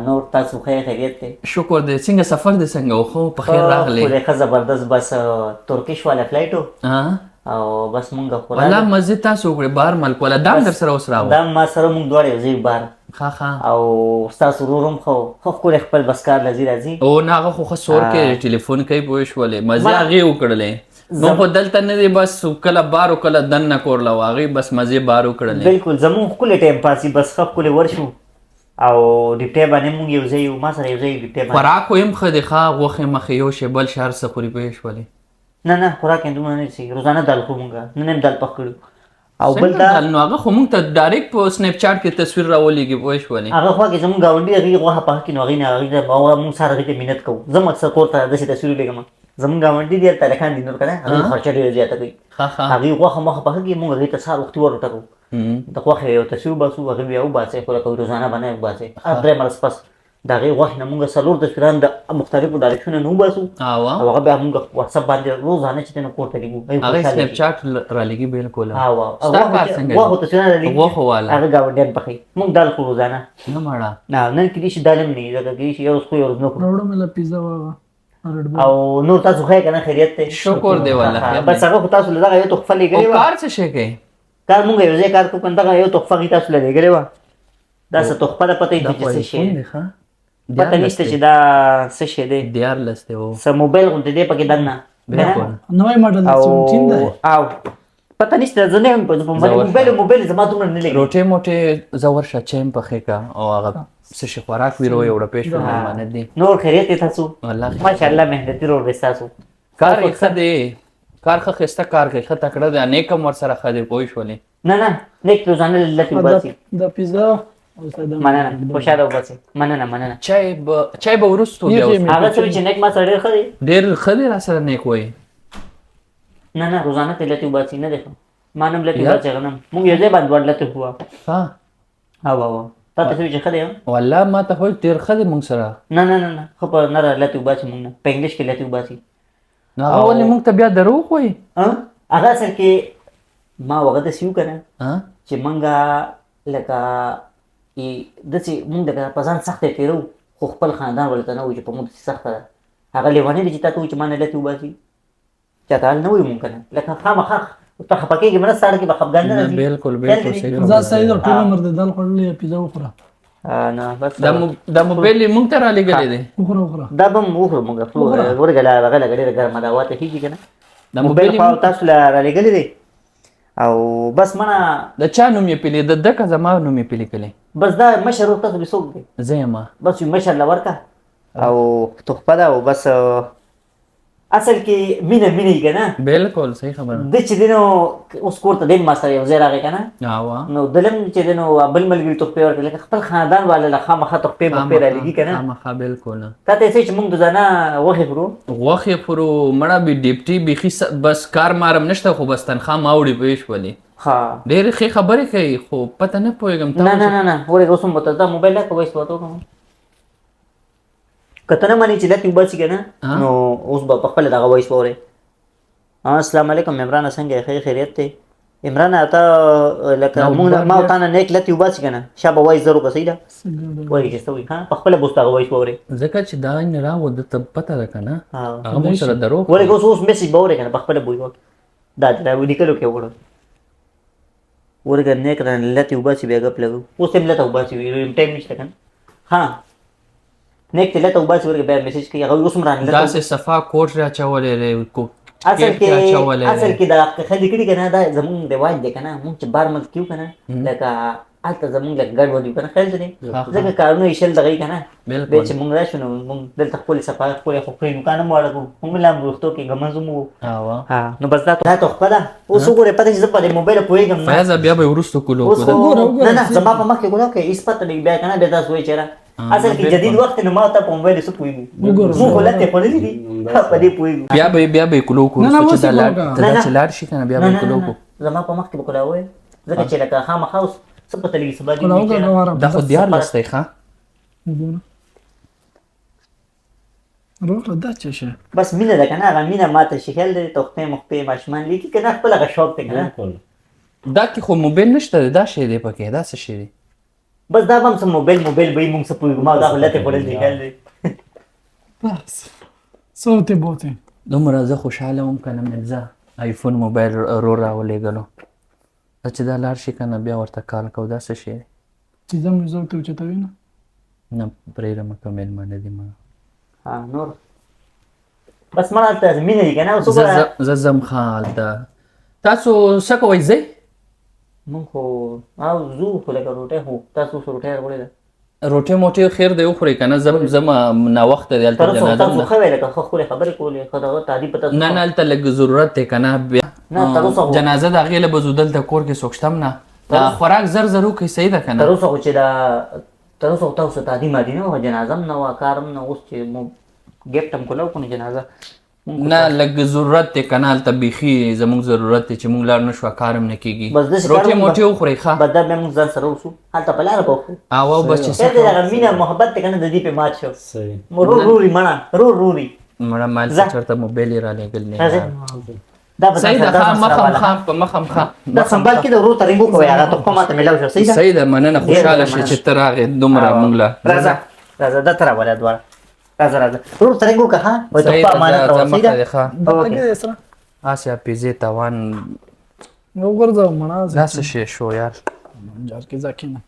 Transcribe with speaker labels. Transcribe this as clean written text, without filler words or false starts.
Speaker 1: نور تاسو خیریت دی؟
Speaker 2: شکر دی. څنګه سفر دی څنګه و؟ خو په خیر راغلی.
Speaker 1: خو ښه زبردست بس ترکیش والا فلایټ و او بس مونږ خو
Speaker 2: والله مزې تاسو وکړې بهر ملک والا دام در سره اوس راغو؟
Speaker 1: دام ما سره مونږ دواړه یو ځای بهر او ستاسو ورور هم خو ښکلی خپل بس کار له ځي راځي.
Speaker 2: او نه هغه خو ښه سور کې ټلیفون کوي پوه شولې مزې هغې وکړلې. نو خو دلته نه دی بس کله بار او کله دننه کورله و هغې بس مزې بار وکړلې.
Speaker 1: بلکل زمونږ ښکلی ټایم پاس بس ښه ښکلی ورشو او ډیپټی باندې مونږ یو ځای یو ما سره یو ځای ډیپټی باندې
Speaker 2: خوراک خو هم ښه دی ښه غوښې مخې یو شی بل شهر څه خوري پوه شولې.
Speaker 1: نه نه خوراک یې دومره نه دي روزانه دال خورو مونږ نن هم دال پخ کړو او بل دا
Speaker 2: نو هغه خو مونږ ته ډایرکټ په سنیپ چاټ کې تصویر راولېږي پوه شولې.
Speaker 1: هغه خوا کې زمونږ ګاونډي هغې غوښه پخه کړي نو هغې نه هغې ته مونږ سره هغې ته مینت کوو. زه مقصد کور ته داسې تصویر ولېږم زمونږ ګاونډي دی هلته هلکان دي نور که نه هغې خرچه ډېره زیاته کوي هغې غوښه موښه پخه کړي مونږ هغې ته سهار وختي ور وټکو د غوښې یو تصویر وباسو هغې بیا وباسئ خو لکه روزانه به نه وباسئ هر درې مرس پس د هغې غوښې نه مونږ څلور تصویران د مختلفو ډایرکشنو نه وباسو او هغه بیا مونږ واتساپ باندې روزانه چې دی نو کور ته لېږو
Speaker 2: هغې سنیپ چاټ رالېږي بلکل.
Speaker 1: ستا کار څنګه دی؟ غوښو تصویرونه رالېږي
Speaker 2: غوښو والا
Speaker 1: هغه ګاونډیان پخوي مونږ دال خورو روزانه
Speaker 2: نه مړه
Speaker 1: نه نن کېدای شي دال هم نه وي ځکه کېدای شي یو ورځ خو یو ورځ نه خورو او نور تاسو ښه یې که نه خیریت دی؟
Speaker 2: شکر دی والله
Speaker 1: بس هغه خو تاسو له دغه یو تحفه لېږلې وه.
Speaker 2: کار څه شی کوي؟
Speaker 1: کار مونږ یو ځای کار کوو که دغه یو تحفه هغې تاسو له لېږلې وه دا څه تحفه ده پته یې چې څه شی پته نشته چې دا څه شی دی
Speaker 2: 14 دی
Speaker 1: څه موبایل غوندې دی پکې دننه
Speaker 3: نوی ماډل
Speaker 1: او پته نشته زه نه یم په موبایل زما دومره نه لګي
Speaker 2: روټې موټې زه ورشه چایم پخې کا او هغه څه شي خوراک ویرو یو ډپې شو مېلمانه دي
Speaker 1: نور خیریت دی تاسو؟
Speaker 2: والله
Speaker 1: ماشاءالله محنتي رول دی ستاسو
Speaker 2: کار یې ښه دی کار ښه ښایسته کار کوي ښه تکړه دی نیک هم ورسره ښه دی پوه شولې.
Speaker 1: نه نه نیک روزانه لټې وباسي
Speaker 3: د پیزا
Speaker 1: مننه خوشحاله وباسئ مننه
Speaker 2: چای به وروستو بیا
Speaker 1: هغه څه چې نیک ما سره ډېر ښه دی
Speaker 2: ډېر ښه دی را سره نیک وایي.
Speaker 1: نه نه روزانه ته لټې وباسي نه دی ښه ما نه هم لټې وباسي غنم مونږ یو ځای باندې دواړه لټې وکړو تا ته څه وایي چې ښه دی
Speaker 2: والله ما ته خو ډېر ښه دی مونږ سره.
Speaker 1: نه نه نه ښه په نه را لټې وباسي مونږ نه په انګلیش کې لټې وباسي
Speaker 2: نو هغه ولې مونږ ته بیا دروغ وایي؟
Speaker 1: هغه اصل کې ما هغه داسې وکړه نه چې مونږ لکه داسې مونږ لکه په ځان سخته تېرو خو خپل خاندان ولې ته نه وایو چې په مونږ داسې سخته ده هغه لیونۍ دی چې تا ته وایي چې ما نه لټې وباسي چاته حال نه وایو مونږ که نه لکه خامخا ته خفه کېږې مرسته اړه کې به خفګان نه راځي.
Speaker 2: بلکل صحیح
Speaker 3: زه صحیح ده ټول عمر د دال خوړلې پیزا وخوره
Speaker 1: نه بس
Speaker 2: دا موبایل یې مونږ ته رالېږلی دی
Speaker 3: وخوره
Speaker 1: دا به هم وخورو مونږ ورګه هغه لږه ډېره ګرمه ده هوا ته کېږي که نه موبایل خو تاسو له رالېږلی دی او بس منه
Speaker 2: د چا نوم یې پیلې د ده که زما نوم یې پیلې کلی
Speaker 1: بس دا مشر ورته تاسو څوک دی
Speaker 2: زه یم
Speaker 1: بس یو مشر له ورکه او تحفه ده او بس اصل کې مینه یې که نه
Speaker 2: بلکل صحیح خبره
Speaker 1: ده چې دی نو اوس کور ته دی ما سره یو ځای راغی که نه نو دلم چې دی نو بل ملګري تحفې ورکړي لکه خپل خاندان والا له خامخا تحفې بحفې رالېږي که نه
Speaker 2: خامخا بلکل
Speaker 1: تا ته یې څه چې مونږ روزانه غوښې خورو
Speaker 2: غوښې خورو مړه بې ډیپټي بیخي بس کار مارم نشته خو بس تنخوا ما وړي پوه شولې ډېرې ښې خبرې کوي خو پته نه پوهېږم
Speaker 1: نه ورېږه اوس هم به دا موبایل راکړه وایس به ورته وکړم که ته نه منې چې لټې وباسي که نه نو اوس به په خپله دغه وایس به اورې السلام علیکم عمرانه څنګه یې ښه خیریت دی عمرانه ته لکه مونږ ما او تا نه نیک لټې وباسي که نه شا به وایس ضرور که صحیح ده وایي چې څه وایي په خپله به اوس دغه وایس به اورې
Speaker 2: ځکه چې دا نه راوه ده ته پته ده که نه هغه مونږ سره دروغ
Speaker 1: ورېږه اوس میسج به اورې که نه په خپله به وایي دا لیکلو کې وکړو ورګه نیک رانه لټې وباسي بیا ګپ لګو اوس هم لټه وباسي ټایم نشته که نه نیک ته لټه وباسي ورګه بیا میسج کوي هغه اوس هم رانه لټه
Speaker 2: داسې صفا کوټ راچولی دی
Speaker 1: اصل کې دا ښځې کړي که نه دا زمونږ رواج دی که نه مونږ چې بار ملک کیو که نه لکه هلته زمونږ لکه ګډوډ وي که نه خیال ته دی ځکه کارونه یې شل دغه یي که نه بیا چې مونږ راشو نو مونږ دلته ښکلې صفا ښکلې خو خوري نوکان هم واړه کړو مونږ لا هم روغتو کې ګمنځ هم وو نو بس دا تحفه ده اوس وګورئ پته چې زه په دې موبایل پوهېږم نه
Speaker 2: فیضه بیا به یې وروستو کولو
Speaker 1: نه زما په مخ کې ګولو که هېڅ پته لګي بیا که نه بیا تاسو وایي چېرې اصل کې جدید وخت نو ما ته په موبایل څه پوهېږو مونږ خو لټې خو نه دي په دې پوهېږو
Speaker 2: بیا به یې کولو کړو چې لاړ شي که نه بیا به یې کولو کړو
Speaker 1: زما په مخ کې به کولاوی ځکه چې لکه خامخا اوس څه پته لګي سبا دې
Speaker 2: دا خو 14 دی ښه
Speaker 3: دا څه شی
Speaker 1: بس مینه ده که نه هغه مینه ماته شي خیال دی تحفې مختې ماشومان لیکي که نه خپل هغه شوق دی که نه
Speaker 2: دا کې خو موبایل نشته دی دا شی دی پکې دا څه شی دی
Speaker 1: بس دا به هم څه موبایل به مونږ څه پوهېږو ما دا خو لته خوړل دي خیال دی
Speaker 3: بس صوت بوته
Speaker 2: دومره زه خوشحاله وم که نه مرزا آیفون موبایل رو راولېږلو چې دا لاړ شي که نه بیا ورته کال کوو دا څه شی دی
Speaker 3: چې زه مې زوږ ته اوچتوي نه
Speaker 2: نه پرېږدم که مېلمانه دي ما
Speaker 1: نور بس مړه هلته مینه دي که نه اوس وګوره
Speaker 2: زه ځم ښه هلته تاسو څه کوئ ځئ
Speaker 1: مونږ خو ځو خو لکه روټۍ خو تاسو اوس روټۍ راوړې ده
Speaker 2: روټۍ موټۍ خیر دی وخورئ که نه ځم ناوخته دی هلته جنازه
Speaker 1: تاسو ښه وی لکه ښه خپلې خبرې کولې ښه دغه تعلیم په تاسو
Speaker 2: نه نه هلته لږ ضرورت دی که نه بیا جنازه د هغې له به ځو دلته کور کې څوک شته هم نه خوراک زر زر وکړئ صحیح ده که نه
Speaker 1: تر اوسه خو چې تر اوسه خو تاسو تعلیم عادي نه وه جنازه هم نه وه کار هم نه اوس چې مو ګفټ هم کوله وکړو جنازه
Speaker 2: نه لږ ضرورت دی که نه هلته بیخي زموږ ضرورت دی چې موږ لاړ نه شو کار هم نه کېږي
Speaker 1: بس داسې
Speaker 2: روټۍ موټۍ وخورئ ښه
Speaker 1: بس دا بیا موږ ځان سره اوسو هلته په لاره به وخورو
Speaker 2: او بس چې
Speaker 1: خیر دی دغه مینه محبت دی که نه د دې پې مات شو روري مړه روري
Speaker 2: مړه مال څه چېرته موبایل یې رالېږل نه
Speaker 1: دا
Speaker 2: صحیح ده ښه مخم ښه په مخم ښه
Speaker 1: دا سنبال کې د ورور ته رنګ وکوئ هغه تحفه ماته میلاو شوه صحیح ده
Speaker 2: صحیح ده مننه خوشحاله شي چې ته راغې دومره موږ له
Speaker 1: راځه دا ته راوله دواړه راځه ورور ته رنګ وکړه ها وایي تحفه امانت کوه صحیح ده
Speaker 3: دغه سره
Speaker 2: هسې حافظې تاوان
Speaker 3: وګرځه مړه
Speaker 2: دا څه شی شو یار
Speaker 3: جار کې ځکه نه